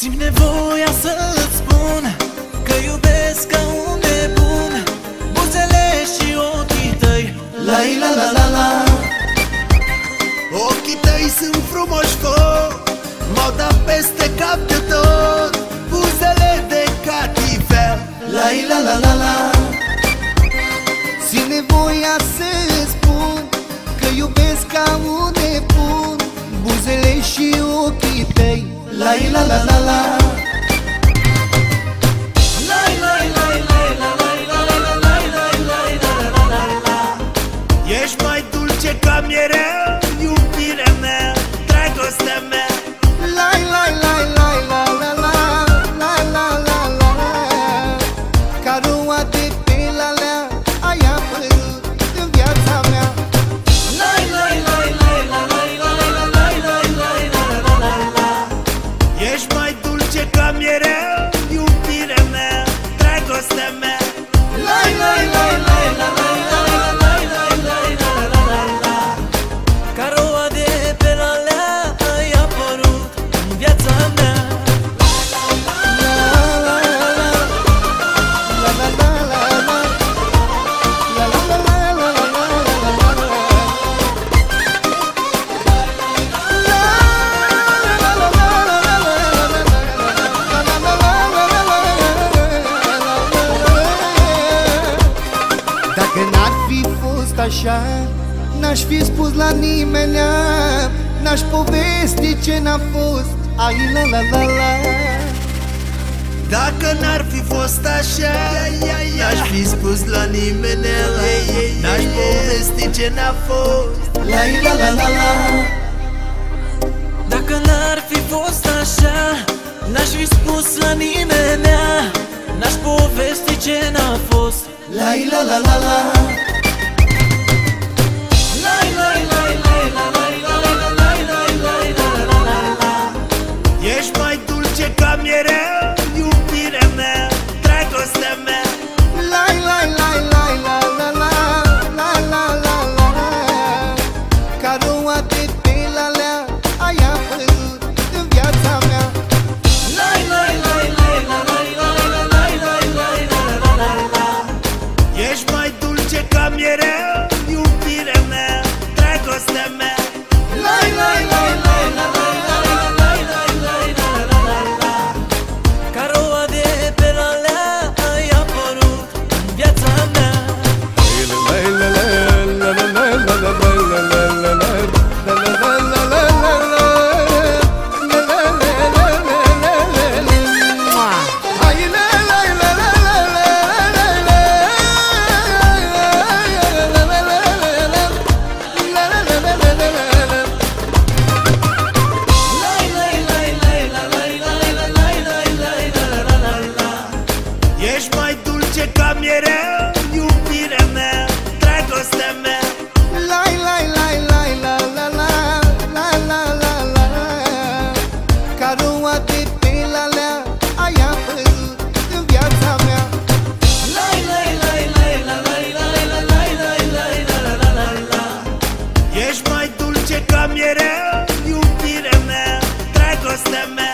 Simt nevoia să-ți spun că iubesc ca un nebun buzele și ochii tăi. La-i-la-la-la-la. Ochii tăi sunt frumoși foc, m-au dat peste cap de tot. Buzele de catifel. La-i-la-la-la-la. Simt nevoia să-ți spun că iubesc ca un nebun buzele și ochii tăi. La-i-la-la-la-la. Ești mai dulce ca mierea, iubirea mea, dragostea mea. Lai, lai, lai, lai, la, la, la, la, la, la, la. Ca roa de pe lalea, ai apărut în viața mea. Lai, lai, lai, lai, la, lai, lai, la, lai, lai, lai, la, la, la, la. Ești mai dulce ca mierea, iubirea mea, dragostea mea. Lai, lai, lai, lai, la, lai, lai, la, lai, lai, lai, la, la, la, la. Ca roa de pe lalea ai apărut în viața mea. Dacă n-ar fi fost așa, n-aș fi spus la nimenea, n-aș povesti ce n-a fost. Ai la la la la. Dacă n-ar fi fost așa, n-aș fi spus la nimenea, n-aș povesti ce n-a fost. La-i-la-la-la-la. Dacă n-ar fi fost așa, n-aș fi spus la nimenea, n-aș povesti ce n-a fost. La-i-la-la-la-la. Ești mai dulce ca mierea, iubirea mea, dragostea mea. Lai, lai, lai, lai, la, la, la, la, la, la, la. Ca roa de pe lalea, ai apărut în viața mea. Lai, lai, lai, lai, la, lai, lai, la, lai, lai, lai, la, la, la, la. Ești mai dulce ca mierea, iubirea mea, dragostea mea. Lai, lai, lai, lai, la, lai, lai, la, lai, lai, lai, la, la, la, la. Ca roa de pe lalea ai apărut în viața mea. Ești mai dulce ca mierea, iubirea mea, dragostea mea. Lai, lai, lai, lai, la, la, la, la, la, la, la. Ca roa de pe lalea, ai apărut în viața mea. Lai, lai, lai, lai, la, lai, lai, la, lai, lai, lai, la, la, la, la, la. Ești mai dulce ca mierea, iubirea mea, dragostea mea.